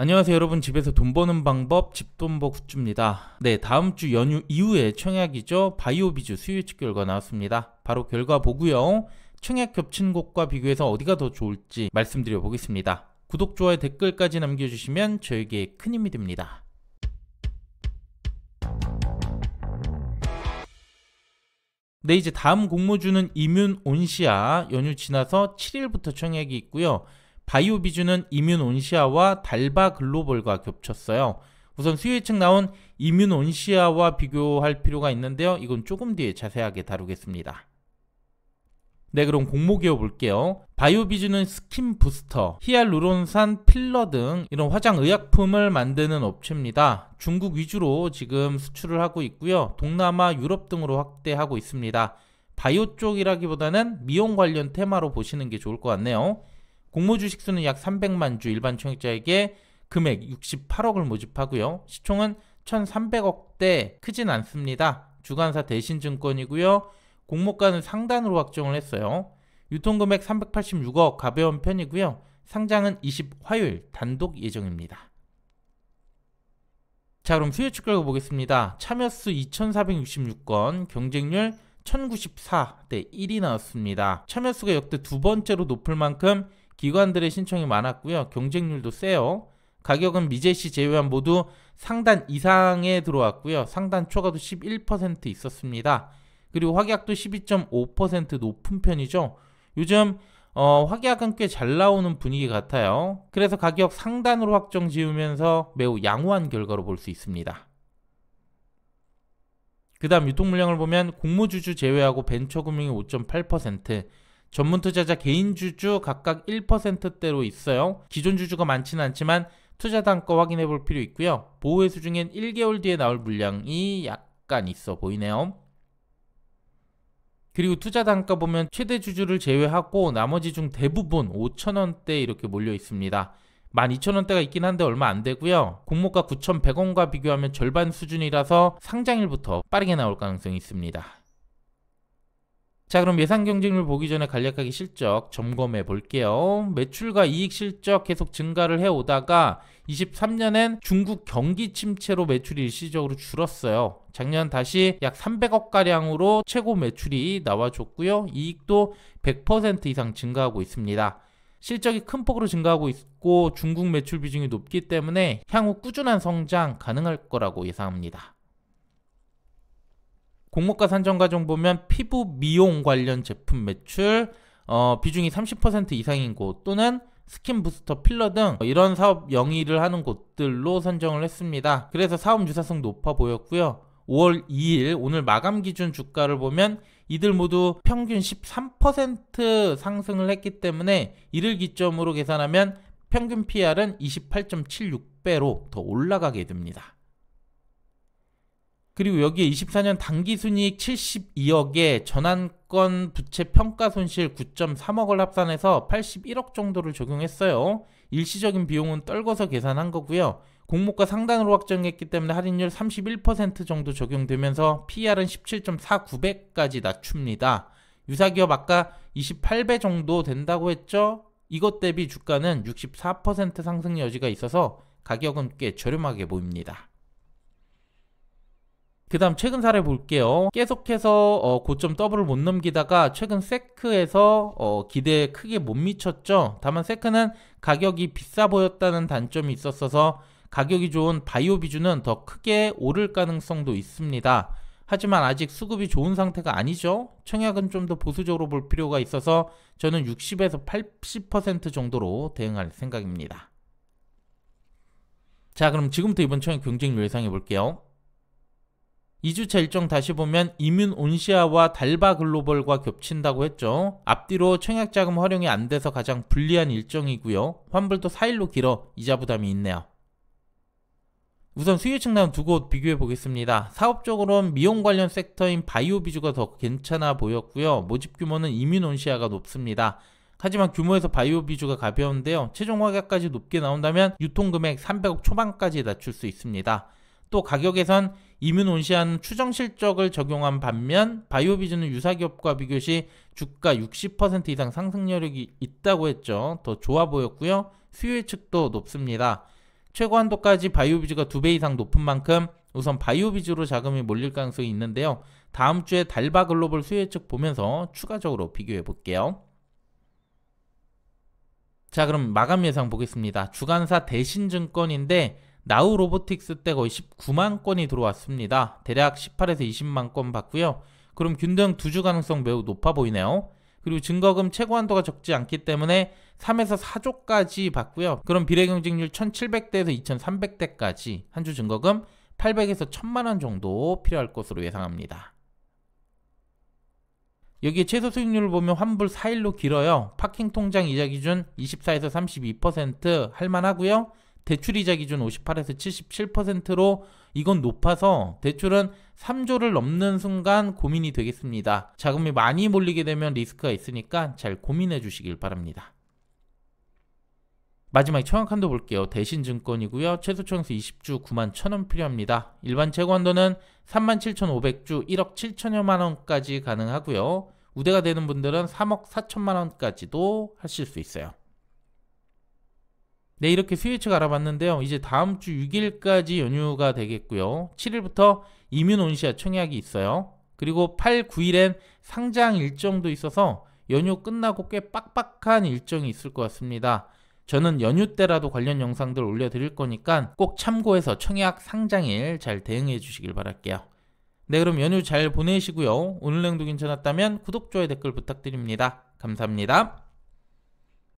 안녕하세요 여러분, 집에서 돈 버는 방법 집돈버 굿즈입니다. 네, 다음주 연휴 이후에 청약이죠. 바이오비주 수요 예측 결과 나왔습니다. 바로 결과 보고요, 청약 겹친 곳과 비교해서 어디가 더 좋을지 말씀드려 보겠습니다. 구독, 좋아요, 댓글까지 남겨주시면 저에게 큰 힘이 됩니다. 네, 이제 다음 공모주는 이뮨온시아, 연휴 지나서 7일부터 청약이 있고요. 바이오비주는 이뮨온시아와 달바글로벌과 겹쳤어요. 우선 수요 예측 나온 이뮨온시아와 비교할 필요가 있는데요. 이건 조금 뒤에 자세하게 다루겠습니다. 네, 그럼 공모 기업 볼게요. 바이오비주는 스킨 부스터, 히알루론산 필러 등 이런 화장 의약품을 만드는 업체입니다. 중국 위주로 지금 수출을 하고 있고요. 동남아, 유럽 등으로 확대하고 있습니다. 바이오 쪽이라기보다는 미용 관련 테마로 보시는 게 좋을 것 같네요. 공모 주식 수는 약 300만 주, 일반 청약자에게 금액 68억을 모집하고요. 시총은 1300억대, 크진 않습니다. 주관사 대신증권이고요. 공모가는 상단으로 확정을 했어요. 유통금액 386억, 가벼운 편이고요. 상장은 20 화요일 단독 예정입니다. 자, 그럼 수요 예측 결과 보겠습니다. 참여수 2466건, 경쟁률 1094대 1이 나왔습니다. 참여수가 역대 두 번째로 높을 만큼 기관들의 신청이 많았고요. 경쟁률도 세요. 가격은 미제시 제외한 모두 상단 이상에 들어왔고요. 상단 초과도 11% 있었습니다. 그리고 확약도 12.5% 높은 편이죠. 요즘 확약은 꽤 잘 나오는 분위기 같아요. 그래서 가격 상단으로 확정 지으면서 매우 양호한 결과로 볼 수 있습니다. 그 다음 유통 물량을 보면 공모주주 제외하고 벤처금융이 5.8%, 전문투자자 개인주주 각각 1%대로 있어요. 기존 주주가 많지는 않지만 투자 단가 확인해 볼 필요 있고요. 보호회수 중엔 1개월 뒤에 나올 물량이 약간 있어 보이네요. 그리고 투자 단가 보면 최대 주주를 제외하고 나머지 중 대부분 5,000원대 이렇게 몰려 있습니다. 12,000원대가 있긴 한데 얼마 안 되고요. 공모가 9,100원과 비교하면 절반 수준이라서 상장일부터 빠르게 나올 가능성이 있습니다. 자, 그럼 예상 경쟁률 보기 전에 간략하게 실적 점검해 볼게요. 매출과 이익 실적 계속 증가를 해오다가 23년엔 중국 경기 침체로 매출이 일시적으로 줄었어요. 작년 다시 약 300억가량으로 최고 매출이 나와줬고요. 이익도 100% 이상 증가하고 있습니다. 실적이 큰 폭으로 증가하고 있고 중국 매출 비중이 높기 때문에 향후 꾸준한 성장 가능할 거라고 예상합니다. 공모가 산정 과정 보면 피부 미용 관련 제품 매출 비중이 30% 이상인 곳, 또는 스킨 부스터, 필러 등 이런 사업 영위를 하는 곳들로 선정을 했습니다. 그래서 사업 유사성 높아 보였고요. 5월 2일 오늘 마감 기준 주가를 보면 이들 모두 평균 13% 상승을 했기 때문에 이를 기점으로 계산하면 평균 PR은 28.76배로 더 올라가게 됩니다. 그리고 여기에 24년 당기순이익 72억에 전환권 부채 평가손실 9.3억을 합산해서 81억 정도를 적용했어요. 일시적인 비용은 떨궈서 계산한 거고요. 공모가 상단으로 확정했기 때문에 할인율 31% 정도 적용되면서 PR은 17.49배까지 낮춥니다. 유사기업 아까 28배 정도 된다고 했죠? 이것 대비 주가는 64% 상승 여지가 있어서 가격은 꽤 저렴하게 보입니다. 그 다음 최근 사례 볼게요. 계속해서 고점 더블을 못 넘기다가 최근 세크에서 기대에 크게 못 미쳤죠. 다만 세크는 가격이 비싸 보였다는 단점이 있었어서 가격이 좋은 바이오비주는 더 크게 오를 가능성도 있습니다. 하지만 아직 수급이 좋은 상태가 아니죠. 청약은 좀 더 보수적으로 볼 필요가 있어서 저는 60에서 80% 정도로 대응할 생각입니다. 자, 그럼 지금부터 이번 청약 경쟁률 예상해 볼게요. 2주차 일정 다시 보면 이뮨온시아와 달바글로벌과 겹친다고 했죠. 앞뒤로 청약자금 활용이 안 돼서 가장 불리한 일정이고요. 환불도 4일로 길어 이자 부담이 있네요. 우선 수요 예측 나온 두 곳 비교해 보겠습니다. 사업적으로는 미용 관련 섹터인 바이오비주가 더 괜찮아 보였고요. 모집 규모는 이뮨온시아가 높습니다. 하지만 규모에서 바이오비주가 가벼운데요. 최종 확약까지 높게 나온다면 유통금액 300억 초반까지 낮출 수 있습니다. 또 가격에선 이뮨온시아는 추정 실적을 적용한 반면 바이오비주는 유사기업과 비교시 주가 60% 이상 상승 여력이 있다고 했죠. 더 좋아 보였고요. 수요 예측도 높습니다. 최고 한도까지 바이오 비주가 2배 이상 높은 만큼 우선 바이오 비주로 자금이 몰릴 가능성이 있는데요. 다음 주에 달바 글로벌 수요 예측 보면서 추가적으로 비교해 볼게요. 자, 그럼 마감 예상 보겠습니다. 주간사 대신증권인데 나우 로보틱스 때 거의 19만 건이 들어왔습니다. 대략 18에서 20만 건 받고요. 그럼 균등 2주 가능성 매우 높아 보이네요. 그리고 증거금 최고 한도가 적지 않기 때문에 3에서 4조까지 받고요. 그럼 비례경쟁률 1700대에서 2300대까지 한 주 증거금 800에서 1000만원 정도 필요할 것으로 예상합니다. 여기에 최소 수익률을 보면 환불 4일로 길어요. 파킹 통장 이자 기준 24에서 32% 할만하고요. 대출 이자 기준 58에서 77%로 이건 높아서 대출은 3조를 넘는 순간 고민이 되겠습니다. 자금이 많이 몰리게 되면 리스크가 있으니까 잘 고민해 주시길 바랍니다. 마지막에 청약 한도 볼게요. 대신증권이고요. 최소 청약서 20주 9만 1,000원 필요합니다. 일반 최고 한도는 37,500주 1억 7천여만원까지 가능하고요. 우대가 되는 분들은 3억 4천만원까지도 하실 수 있어요. 네, 이렇게 수요 예측 알아봤는데요. 이제 다음 주 6일까지 연휴가 되겠고요. 7일부터 이뮨 온시아 청약이 있어요. 그리고 8, 9일엔 상장 일정도 있어서 연휴 끝나고 꽤 빡빡한 일정이 있을 것 같습니다. 저는 연휴 때라도 관련 영상들 올려드릴 거니까 꼭 참고해서 청약 상장일 잘 대응해 주시길 바랄게요. 네, 그럼 연휴 잘 보내시고요. 오늘 내용도 괜찮았다면 구독, 좋아요, 댓글 부탁드립니다. 감사합니다.